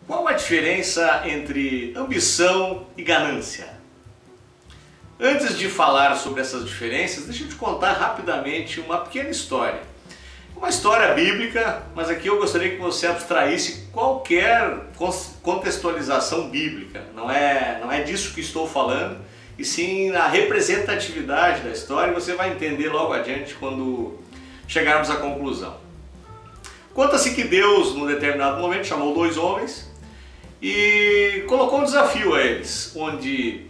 Qual a diferença entre ambição e ganância? Antes de falar sobre essas diferenças, deixa eu te contar rapidamente uma pequena história. Uma história bíblica, mas aqui eu gostaria que você abstraísse qualquer contextualização bíblica. Não é disso que estou falando, e sim a representatividade da história, e você vai entender logo adiante quando chegarmos à conclusão. Conta-se que Deus, num determinado momento, chamou dois homens e colocou um desafio a eles, onde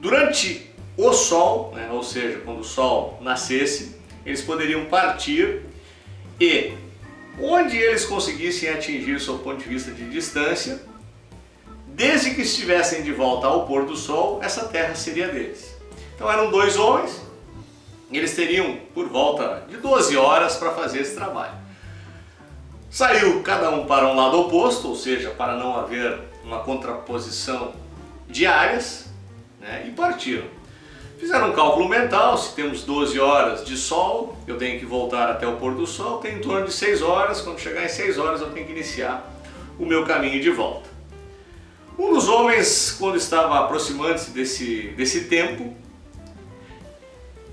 durante o sol, ou seja, quando o sol nascesse, eles poderiam partir e onde eles conseguissem atingir o seu ponto de vista de distância, desde que estivessem de volta ao pôr do sol, essa terra seria deles. Então eram dois homens, e eles teriam por volta de 12 horas para fazer esse trabalho. Saiu cada um para um lado oposto, ou seja, para não haver uma contraposição de áreas, e partiram. Fizeram um cálculo mental: se temos 12 horas de sol, eu tenho que voltar até o pôr do sol, tem em torno de 6 horas, quando chegar em 6 horas eu tenho que iniciar o meu caminho de volta. Um dos homens, quando estava aproximando-se desse tempo,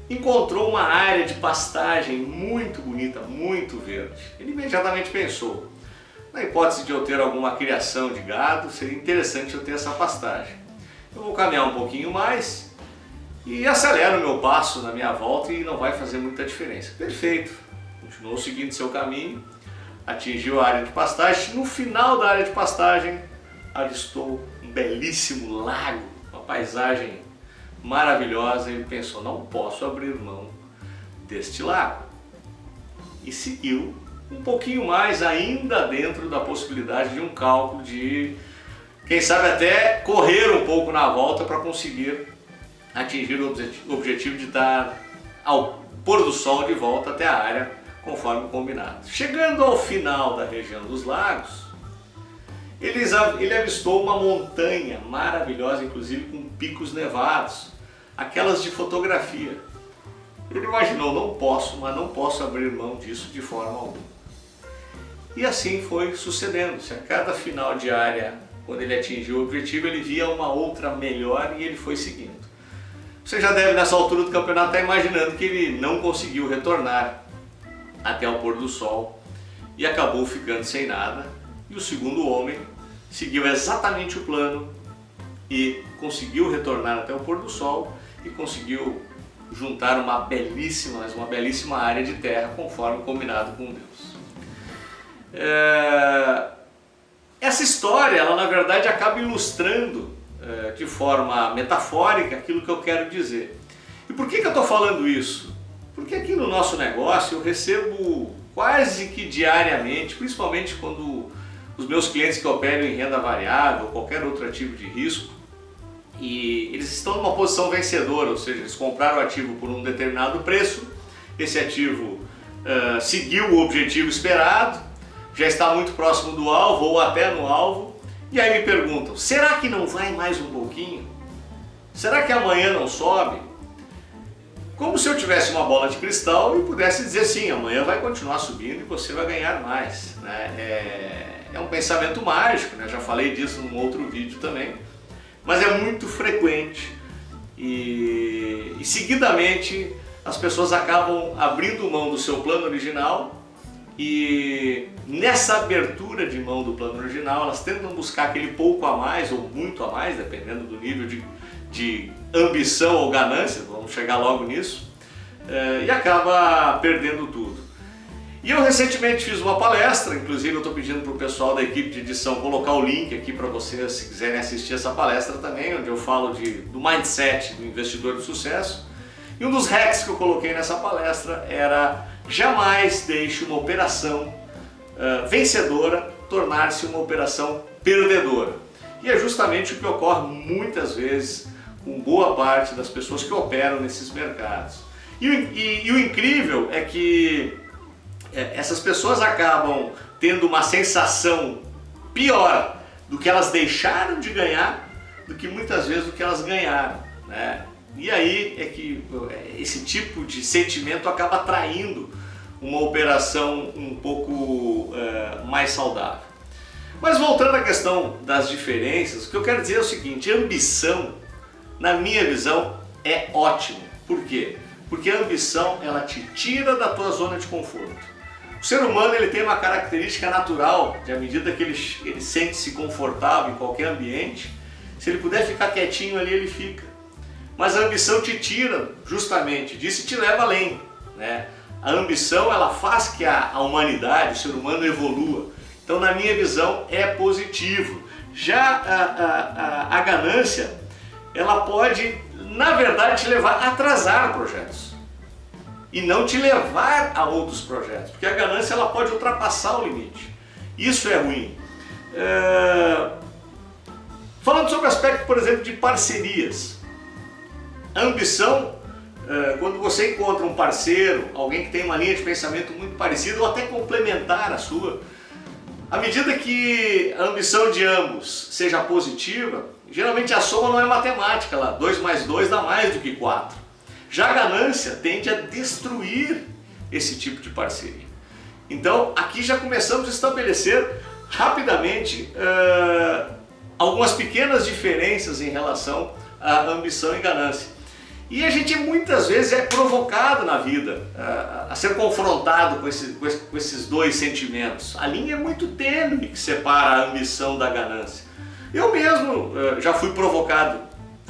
encontrou uma área de pastagem muito bonita, muito verde. Ele imediatamente pensou: na hipótese de eu ter alguma criação de gado, seria interessante eu ter essa pastagem. Eu vou caminhar um pouquinho mais e acelero o meu passo na minha volta e não vai fazer muita diferença. Perfeito. Continuou seguindo seu caminho, atingiu a área de pastagem. No final da área de pastagem, avistou um belíssimo lago, uma paisagem maravilhosa. Ele pensou: não posso abrir mão deste lago. E seguiu um pouquinho mais, ainda dentro da possibilidade de um cálculo de, quem sabe, até correr um pouco na volta para conseguir atingir o objetivo de estar ao pôr do sol de volta até a área, conforme combinado. Chegando ao final da região dos lagos, ele avistou uma montanha maravilhosa, inclusive com picos nevados, aquelas de fotografia. Ele imaginou: não posso abrir mão disso de forma alguma. E assim foi sucedendo-se. A cada final de área, quando ele atingiu o objetivo, ele via uma outra melhor e ele foi seguindo. Você já deve, nessa altura do campeonato, estar imaginando que ele não conseguiu retornar até o pôr do sol e acabou ficando sem nada. E o segundo homem seguiu exatamente o plano e conseguiu retornar até o pôr do sol e conseguiu juntar uma belíssima área de terra, conforme combinado com Deus. Essa história, ela na verdade acaba ilustrando de forma metafórica aquilo que eu quero dizer. E por que eu estou falando isso? Porque aqui no nosso negócio eu recebo quase que diariamente, principalmente quando os meus clientes que operam em renda variável ou qualquer outro ativo de risco, e eles estão numa posição vencedora, ou seja, eles compraram o ativo por um determinado preço, esse ativo seguiu o objetivo esperado, já está muito próximo do alvo ou até no alvo, e aí me perguntam: será que não vai mais um pouquinho? Será que amanhã não sobe? Como se eu tivesse uma bola de cristal e pudesse dizer: sim, amanhã vai continuar subindo e você vai ganhar mais. É um pensamento mágico, já falei disso num outro vídeo também, mas é muito frequente e seguidamente as pessoas acabam abrindo mão do seu plano original. E nessa abertura de mão do plano original, elas tentam buscar aquele pouco a mais ou muito a mais, dependendo do nível de ambição ou ganância, vamos chegar logo nisso, e acaba perdendo tudo. E eu recentemente fiz uma palestra, inclusive eu estou pedindo para o pessoal da equipe de edição colocar o link aqui para vocês, se quiserem assistir essa palestra também, onde eu falo do mindset do investidor de sucesso. E um dos hacks que eu coloquei nessa palestra era: jamais deixe uma operação vencedora tornar-se uma operação perdedora. E é justamente o que ocorre muitas vezes com boa parte das pessoas que operam nesses mercados. E o incrível é que essas pessoas acabam tendo uma sensação pior do que elas deixaram de ganhar do que muitas vezes do que elas ganharam, E aí é que esse tipo de sentimento acaba atraindo uma operação um pouco mais saudável. Mas voltando à questão das diferenças, o que eu quero dizer é o seguinte: ambição, na minha visão, é ótimo. Por quê? Porque a ambição, ela te tira da tua zona de conforto. O ser humano, ele tem uma característica natural, de à medida que ele sente-se confortável em qualquer ambiente, se ele puder ficar quietinho ali, ele fica. Mas a ambição te tira justamente disso e te leva além, né? A ambição, ela faz que a humanidade, o ser humano, evolua. Então, na minha visão, é positivo. Já a ganância, ela pode, na verdade, te levar a atrasar projetos e não te levar a outros projetos, porque a ganância, ela pode ultrapassar o limite. Isso é ruim. Falando sobre o aspecto, por exemplo, de parcerias, a ambição, quando você encontra um parceiro, alguém que tem uma linha de pensamento muito parecida ou até complementar a sua, à medida que a ambição de ambos seja positiva, geralmente a soma não é matemática, lá 2 mais 2 dá mais do que 4. Já a ganância tende a destruir esse tipo de parceria. Então aqui já começamos a estabelecer rapidamente algumas pequenas diferenças em relação à ambição e ganância. E a gente muitas vezes é provocado na vida a ser confrontado com esses dois sentimentos. A linha é muito tênue que separa a ambição da ganância. Eu mesmo já fui provocado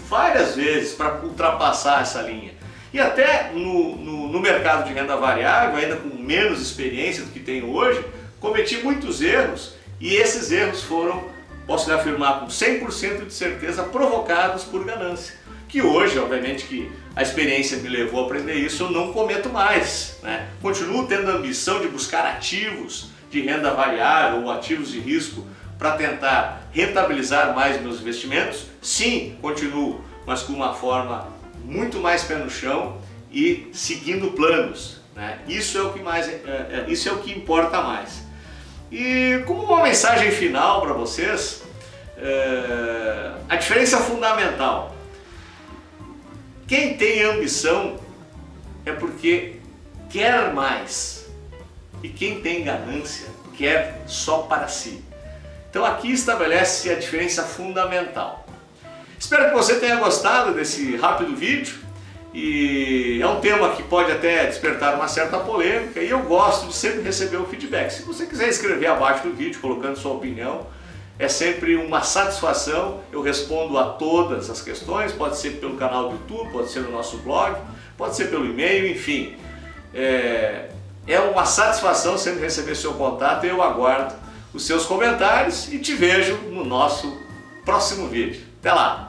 várias vezes para ultrapassar essa linha. E até no mercado de renda variável, ainda com menos experiência do que tenho hoje, cometi muitos erros e esses erros foram, posso lhe afirmar com 100% de certeza, provocados por ganância. Que hoje, obviamente, que a experiência me levou a aprender isso, eu não cometo mais, né? Continuo tendo a ambição de buscar ativos de renda variável ou ativos de risco para tentar rentabilizar mais meus investimentos. Sim, continuo, mas com uma forma muito mais pé no chão e seguindo planos, né? Isso é o que mais, isso é o que importa mais. E como uma mensagem final para vocês, a diferença fundamental: quem tem ambição é porque quer mais, e quem tem ganância quer só para si. Então aqui estabelece a diferença fundamental. Espero que você tenha gostado desse rápido vídeo, e é um tema que pode até despertar uma certa polêmica, e eu gosto de sempre receber o feedback. Se você quiser escrever abaixo do vídeo colocando sua opinião, é sempre uma satisfação. Eu respondo a todas as questões, pode ser pelo canal do YouTube, pode ser no nosso blog, pode ser pelo e-mail, enfim. É uma satisfação sempre receber seu contato, e eu aguardo os seus comentários e te vejo no nosso próximo vídeo. Até lá!